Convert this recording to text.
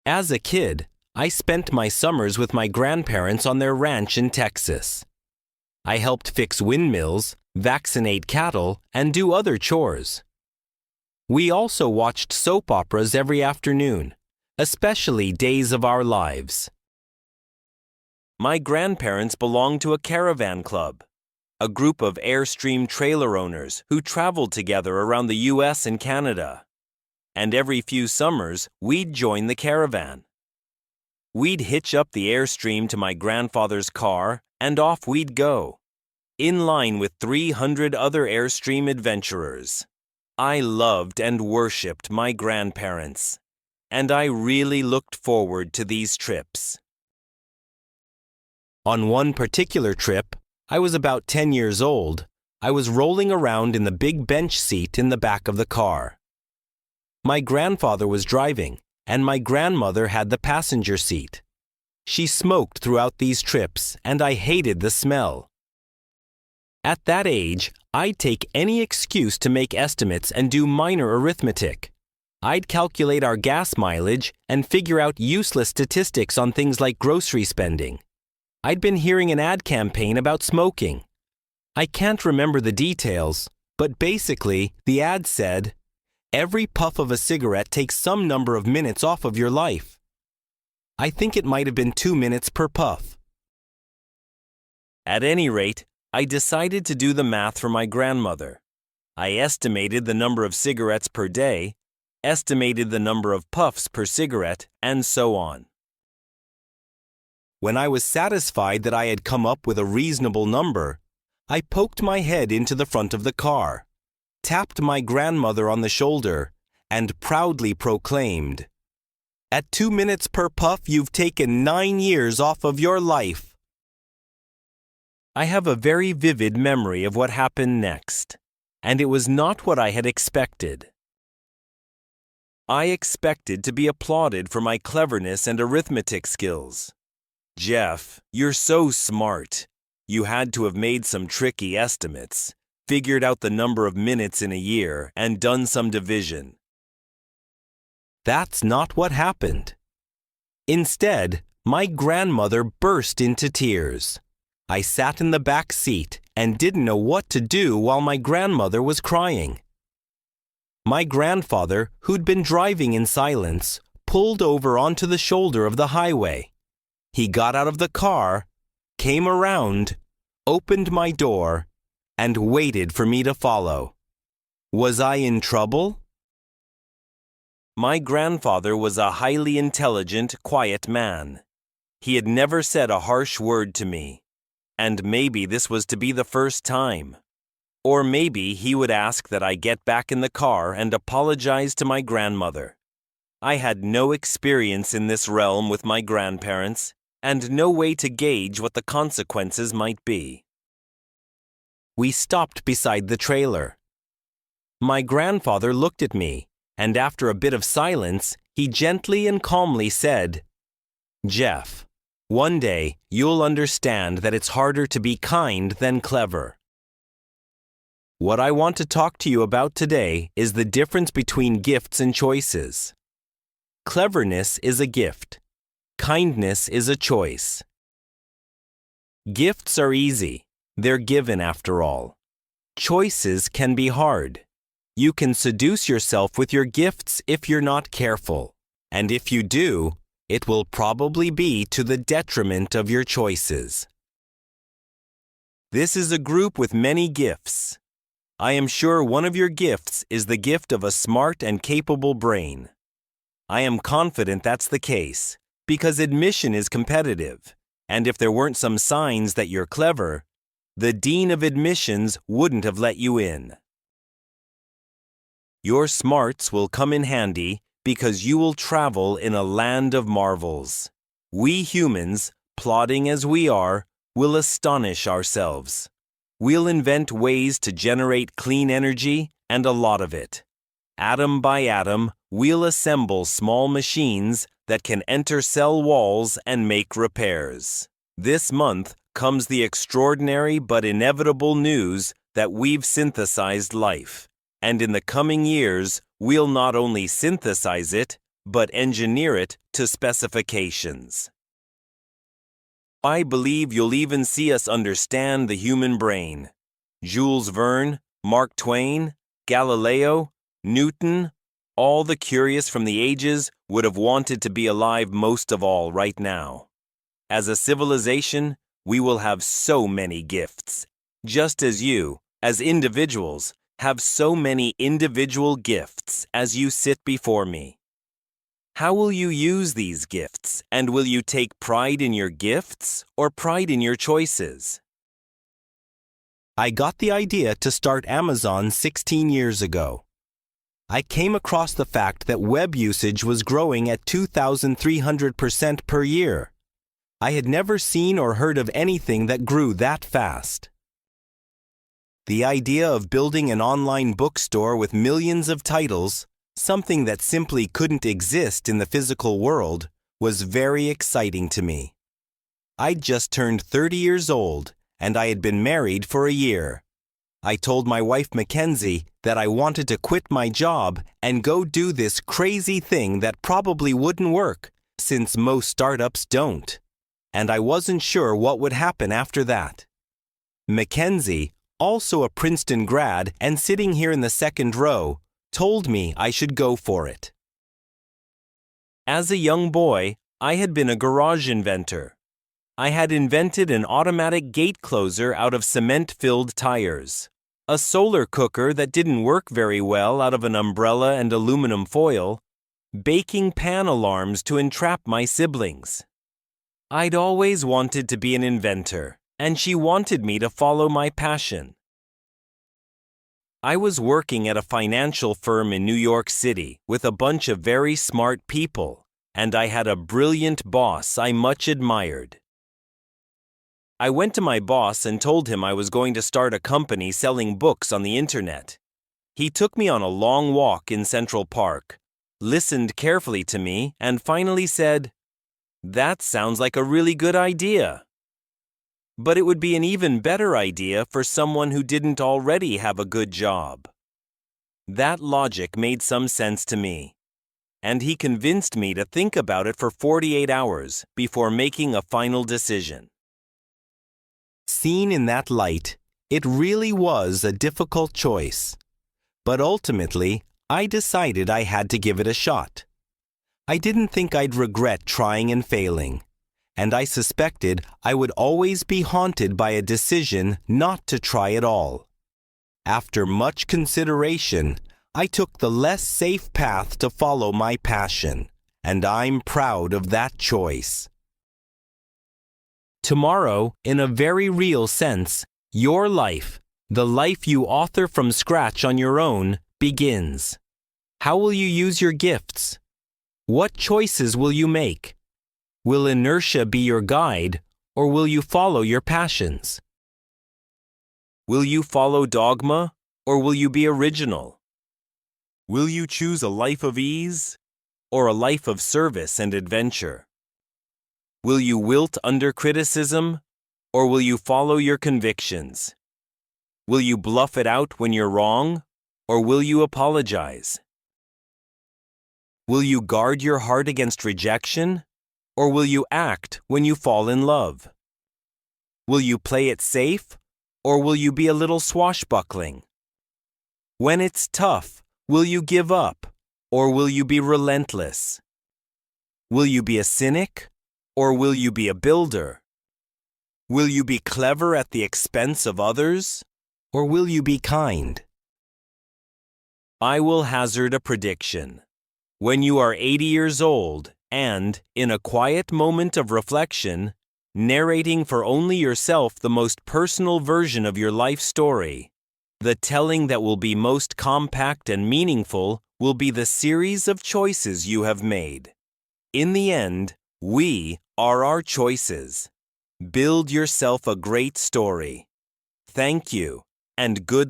As a kid, I spent my summers with my grandparents on their ranch in Texas. I helped fix windmills, vaccinate cattle, and do other chores. We also watched soap operas every afternoon, especially Days of Our Lives. My grandparents belonged to a caravan club, a group of Airstream trailer owners who traveled together around the U.S. and Canada. And every few summers, we'd join the caravan. We'd hitch up the Airstream to my grandfather's car, and off we'd go, in line with 300 other Airstream adventurers. I loved and worshipped my grandparents, and I really looked forward to these trips. On one particular trip, I was about 10 years old. I was rolling around in the big bench seat in the back of the car. My grandfather was driving, and my grandmother had the passenger seat. She smoked throughout these trips, and I hated the smell. At that age, I'd take any excuse to make estimates and do minor arithmetic. I'd calculate our gas mileage and figure out useless statistics on things like grocery spending. I'd been hearing an ad campaign about smoking. I can't remember the details, but basically, the ad said, "Every puff of a cigarette takes some number of minutes off of your life." I think it might have been 2 minutes per puff. At any rate, I decided to do the math for my grandmother. I estimated the number of cigarettes per day, estimated the number of puffs per cigarette, and so on. When I was satisfied that I had come up with a reasonable number, I poked my head into the front of the car, tapped my grandmother on the shoulder, and proudly proclaimed, "At 2 minutes per puff, you've taken 9 years off of your life." I have a very vivid memory of what happened next, and it was not what I had expected. I expected to be applauded for my cleverness and arithmetic skills. "Jeff, you're so smart. You had to have made some tricky estimates, figured out the number of minutes in a year, and done some division." That's not what happened. Instead, my grandmother burst into tears. I sat in the back seat and didn't know what to do while my grandmother was crying. My grandfather, who'd been driving in silence, pulled over onto the shoulder of the highway. He got out of the car, came around, opened my door, and waited for me to follow. Was I in trouble? My grandfather was a highly intelligent, quiet man. He had never said a harsh word to me, and maybe this was to be the first time. Or maybe he would ask that I get back in the car and apologize to my grandmother. I had no experience in this realm with my grandparents, and no way to gauge what the consequences might be. We stopped beside the trailer. My grandfather looked at me, and after a bit of silence, he gently and calmly said, "Jeff, one day you'll understand that it's harder to be kind than clever." What I want to talk to you about today is the difference between gifts and choices. Cleverness is a gift. Kindness is a choice. Gifts are easy. They're given after all. Choices can be hard. You can seduce yourself with your gifts if you're not careful. And if you do, it will probably be to the detriment of your choices. This is a group with many gifts. I am sure one of your gifts is the gift of a smart and capable brain. I am confident that's the case, because admission is competitive, and if there weren't some signs that you're clever, the dean of admissions wouldn't have let you in. Your smarts will come in handy because you will travel in a land of marvels. We humans, plodding as we are, will astonish ourselves. We'll invent ways to generate clean energy, and a lot of it. Atom by atom, we'll assemble small machines that can enter cell walls and make repairs. This month comes the extraordinary but inevitable news that we've synthesized life, and in the coming years, we'll not only synthesize it, but engineer it to specifications. I believe you'll even see us understand the human brain. Jules Verne, Mark Twain, Galileo, Newton, all the curious from the ages would have wanted to be alive most of all right now. As a civilization, we will have so many gifts, just as you, as individuals, have so many individual gifts as you sit before me. How will you use these gifts, and will you take pride in your gifts or pride in your choices? I got the idea to start Amazon 16 years ago. I came across the fact that web usage was growing at 2,300% per year. I had never seen or heard of anything that grew that fast. The idea of building an online bookstore with millions of titles, something that simply couldn't exist in the physical world, was very exciting to me. I'd just turned 30 years old, and I had been married for a year. I told my wife Mackenzie that I wanted to quit my job and go do this crazy thing that probably wouldn't work, since most startups don't. And I wasn't sure what would happen after that. Mackenzie, also a Princeton grad and sitting here in the second row, told me I should go for it. As a young boy, I had been a garage inventor. I had invented an automatic gate closer out of cement-filled tires, a solar cooker that didn't work very well out of an umbrella and aluminum foil, baking pan alarms to entrap my siblings. I'd always wanted to be an inventor, and she wanted me to follow my passion. I was working at a financial firm in New York City with a bunch of very smart people, and I had a brilliant boss I much admired. I went to my boss and told him I was going to start a company selling books on the internet. He took me on a long walk in Central Park, listened carefully to me, and finally said, "That sounds like a really good idea. But it would be an even better idea for someone who didn't already have a good job." That logic made some sense to me, and he convinced me to think about it for 48 hours before making a final decision. Seen in that light, it really was a difficult choice. But ultimately, I decided I had to give it a shot. I didn't think I'd regret trying and failing, and I suspected I would always be haunted by a decision not to try at all. After much consideration, I took the less safe path to follow my passion, and I'm proud of that choice. Tomorrow, in a very real sense, your life, the life you author from scratch on your own, begins. How will you use your gifts? What choices will you make? Will inertia be your guide, or will you follow your passions? Will you follow dogma, or will you be original? Will you choose a life of ease, or a life of service and adventure? Will you wilt under criticism, or will you follow your convictions? Will you bluff it out when you're wrong, or will you apologize? Will you guard your heart against rejection, or will you act when you fall in love? Will you play it safe, or will you be a little swashbuckling? When it's tough, will you give up, or will you be relentless? Will you be a cynic, or will you be a builder? Will you be clever at the expense of others, or will you be kind? I will hazard a prediction. When you are 80 years old and, in a quiet moment of reflection, narrating for only yourself the most personal version of your life story, the telling that will be most compact and meaningful will be the series of choices you have made. In the end, we are our choices. Build yourself a great story. Thank you, and good luck.